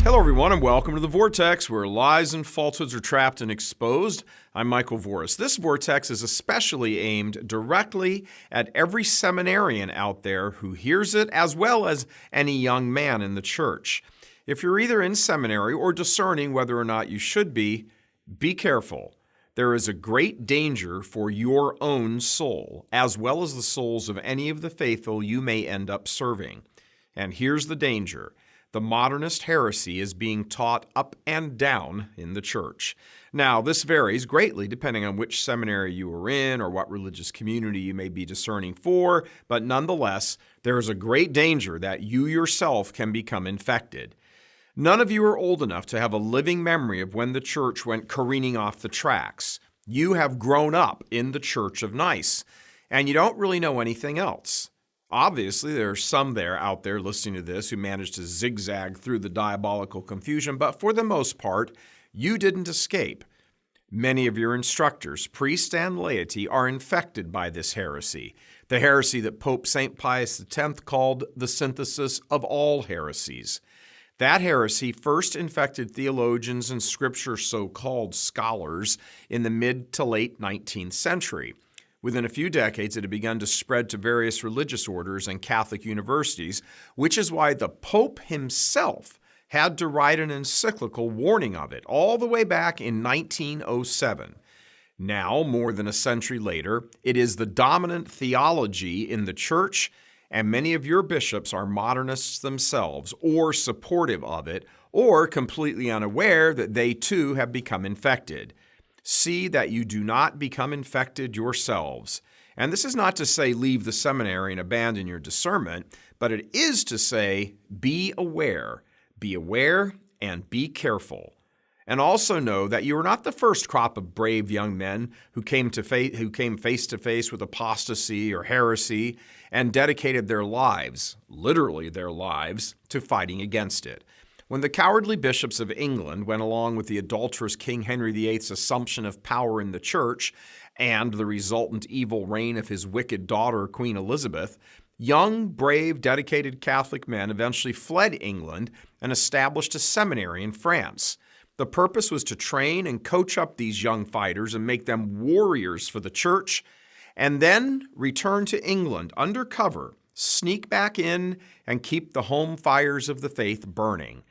Hello, everyone, and welcome to the Vortex, where lies and falsehoods are trapped and exposed. I'm Michael Voris. This Vortex is especially aimed directly at every seminarian out there who hears it, as well as any young man in the church. If you're either in seminary or discerning whether or not you should be careful. There is a great danger for your own soul, as well as the souls of any of the faithful you may end up serving. And here's the danger. The modernist heresy is being taught up and down in the church. Now, this varies greatly depending on which seminary you are in or what religious community you may be discerning for, but nonetheless, there is a great danger that you yourself can become infected. None of you are old enough to have a living memory of when the church went careening off the tracks. You have grown up in the Church of Nice, and you don't really know anything else. Obviously, there are some out there listening to this who managed to zigzag through the diabolical confusion, but for the most part, you didn't escape. Many of your instructors, priests and laity, are infected by this heresy, the heresy that Pope St. Pius X called the synthesis of all heresies. That heresy first infected theologians and scripture so-called scholars in the mid to late 19th century. Within a few decades, it had begun to spread to various religious orders and Catholic universities, which is why the Pope himself had to write an encyclical warning of it all the way back in 1907. Now, more than a century later, it is the dominant theology in the church, and many of your bishops are modernists themselves, or supportive of it, or completely unaware that they too have become infected. See that you do not become infected yourselves. And this is not to say leave the seminary and abandon your discernment, but it is to say be aware and be careful. And also know that you are not the first crop of brave young men who came face to face with apostasy or heresy and dedicated their lives, literally their lives, to fighting against it. When the cowardly bishops of England went along with the adulterous King Henry VIII's assumption of power in the church and the resultant evil reign of his wicked daughter, Queen Elizabeth, young, brave, dedicated Catholic men eventually fled England and established a seminary in France. The purpose was to train and coach up these young fighters and make them warriors for the church, and then return to England under cover, sneak back in, and keep the home fires of the faith burning.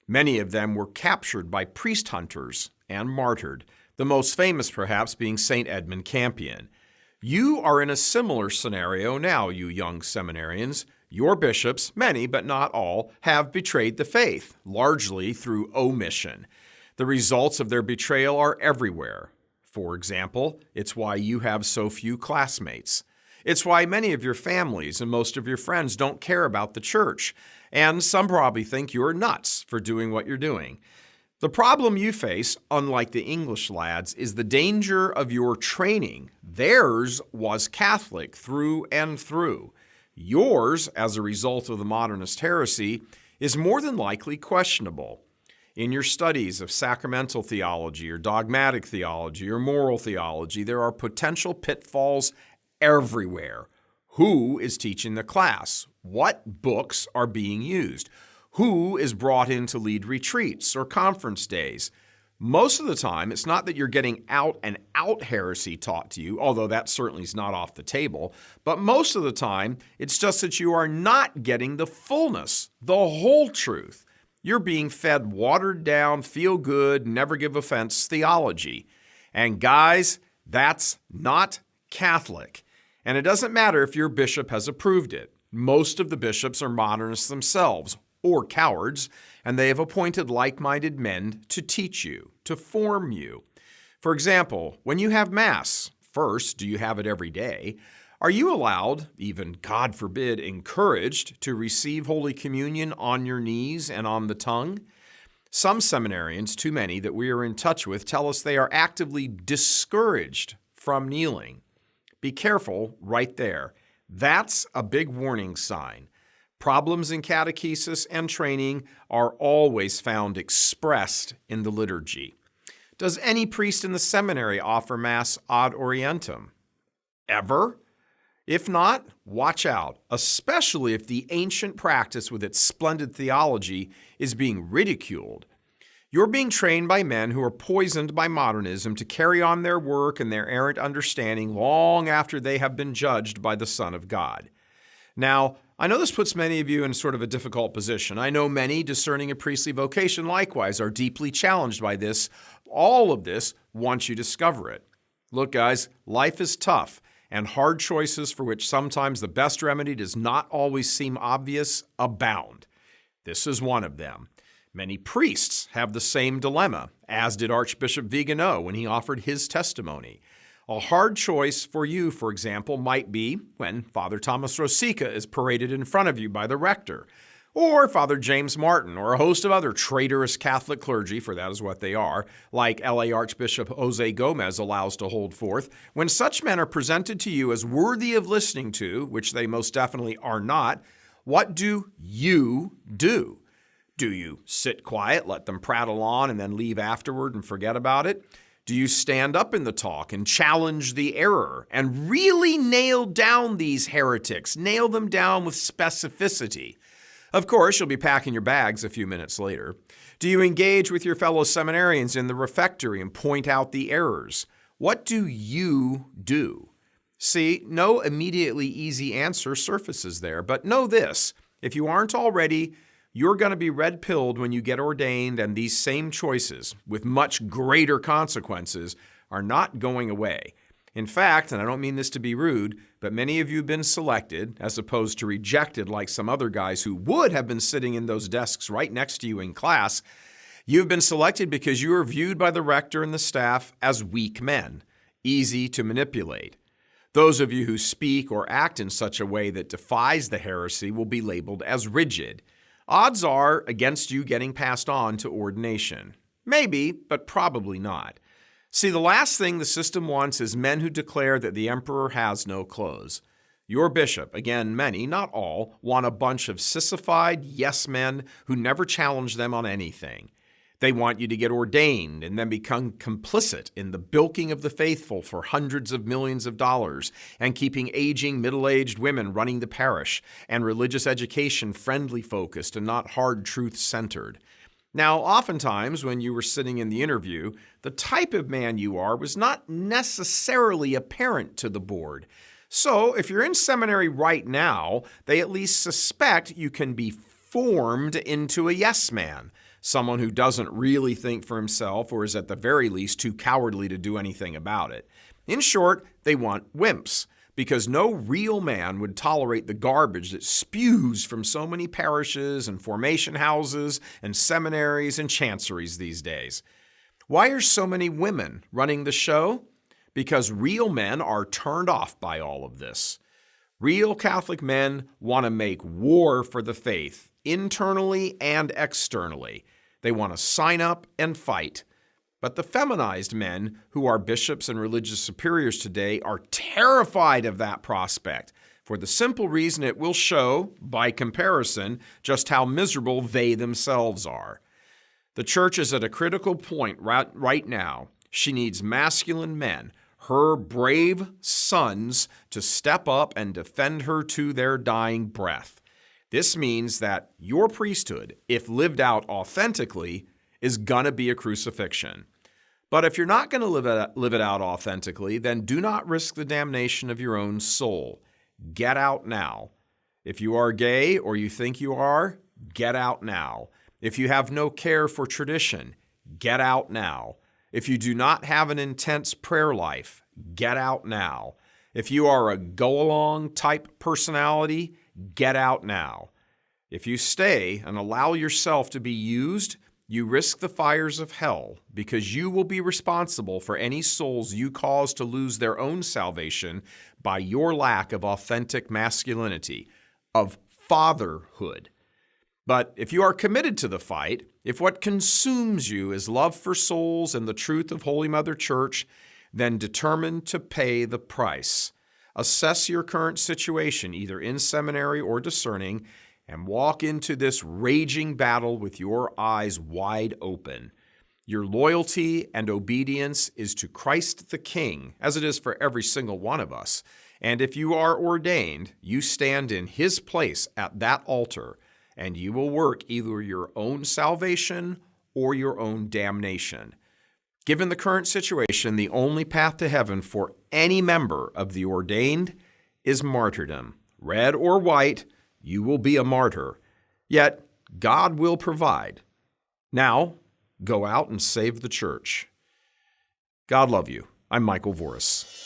Many of them were captured by priest hunters and martyred, the most famous perhaps being St. Edmund Campion. You are in a similar scenario now, you young seminarians. Your bishops, many but not all, have betrayed the faith, largely through omission. The results of their betrayal are everywhere. For example, it's why you have so few classmates. It's why many of your families and most of your friends don't care about the church, and some probably think you're nuts for doing what you're doing. The problem you face, unlike the English lads, is the danger of your training. Theirs was Catholic through and through. Yours, as a result of the modernist heresy, is more than likely questionable. In your studies of sacramental theology or dogmatic theology or moral theology, there are potential pitfalls everywhere. Who is teaching the class? What books are being used? Who is brought in to lead retreats or conference days? Most of the time, it's not that you're getting out and out heresy taught to you, although that certainly is not off the table, but most of the time, it's just that you are not getting the fullness, the whole truth. You're being fed watered down, feel good, never give offense theology. And guys, that's not Catholic. And it doesn't matter if your bishop has approved it. Most of the bishops are modernists themselves, or cowards, and they have appointed like-minded men to teach you, to form you. For example, when you have Mass, first, do you have it every day? Are you allowed, even God forbid, encouraged, to receive Holy Communion on your knees and on the tongue? Some seminarians, too many that we are in touch with, tell us they are actively discouraged from kneeling. Be careful right there. That's a big warning sign. Problems in catechesis and training are always found expressed in the liturgy. Does any priest in the seminary offer Mass ad orientem? Ever? If not, watch out, especially if the ancient practice with its splendid theology is being ridiculed. You're being trained by men who are poisoned by modernism to carry on their work and their errant understanding long after they have been judged by the Son of God. Now, I know this puts many of you in sort of a difficult position. I know many discerning a priestly vocation likewise are deeply challenged by this. All of this once you discover it. Look, guys, life is tough, and hard choices for which sometimes the best remedy does not always seem obvious abound. This is one of them. Many priests have the same dilemma, as did Archbishop Vigano when he offered his testimony. A hard choice for you, for example, might be when Father Thomas Rosica is paraded in front of you by the rector, or Father James Martin, or a host of other traitorous Catholic clergy, for that is what they are, like L.A. Archbishop Jose Gomez allows to hold forth. When such men are presented to you as worthy of listening to, which they most definitely are not, what do you do? Do you sit quiet, let them prattle on, and then leave afterward and forget about it? Do you stand up in the talk and challenge the error and really nail down these heretics, nail them down with specificity? Of course, you'll be packing your bags a few minutes later. Do you engage with your fellow seminarians in the refectory and point out the errors? What do you do? See, no immediately easy answer surfaces there, but know this: if you aren't already, you're going to be red-pilled when you get ordained, and these same choices, with much greater consequences, are not going away. In fact, and I don't mean this to be rude, but many of you have been selected as opposed to rejected like some other guys who would have been sitting in those desks right next to you in class. You've been selected because you are viewed by the rector and the staff as weak men, easy to manipulate. Those of you who speak or act in such a way that defies the heresy will be labeled as rigid. Odds are against you getting passed on to ordination. Maybe, but probably not. See, the last thing the system wants is men who declare that the emperor has no clothes. Your bishop, again, many, not all, want a bunch of sissified yes men who never challenge them on anything. They want you to get ordained and then become complicit in the bilking of the faithful for hundreds of millions of dollars and keeping aging middle-aged women running the parish and religious education friendly focused and not hard truth centered. Now, oftentimes when you were sitting in the interview, the type of man you are was not necessarily apparent to the board. So if you're in seminary right now, they at least suspect you can be formed into a yes man, someone who doesn't really think for himself or is at the very least too cowardly to do anything about it. In short, they want wimps, because no real man would tolerate the garbage that spews from so many parishes and formation houses and seminaries and chanceries these days. Why are so many women running the show? Because real men are turned off by all of this. Real Catholic men want to make war for the faith, internally and externally. They want to sign up and fight. But the feminized men who are bishops and religious superiors today are terrified of that prospect, for the simple reason it will show, by comparison, just how miserable they themselves are. The church is at a critical point right now. She needs masculine men, her brave sons, to step up and defend her to their dying breath. This means that your priesthood, if lived out authentically, is going to be a crucifixion. But if you're not going to live it out authentically, then do not risk the damnation of your own soul. Get out now. If you are gay or you think you are, get out now. If you have no care for tradition, get out now. If you do not have an intense prayer life, get out now. If you are a go-along type personality, get out now. If you stay and allow yourself to be used, you risk the fires of hell, because you will be responsible for any souls you cause to lose their own salvation by your lack of authentic masculinity, of fatherhood. But if you are committed to the fight, if what consumes you is love for souls and the truth of Holy Mother Church, then determine to pay the price. Assess your current situation, either in seminary or discerning, and walk into this raging battle with your eyes wide open. Your loyalty and obedience is to Christ the King, as it is for every single one of us, And if you are ordained, you stand in His place at that altar, and you will work either your own salvation or your own damnation. Given the current situation, the only path to heaven for any member of the ordained is martyrdom. Red or white, you will be a martyr. Yet, God will provide. Now, go out and save the church. God love you. I'm Michael Voris.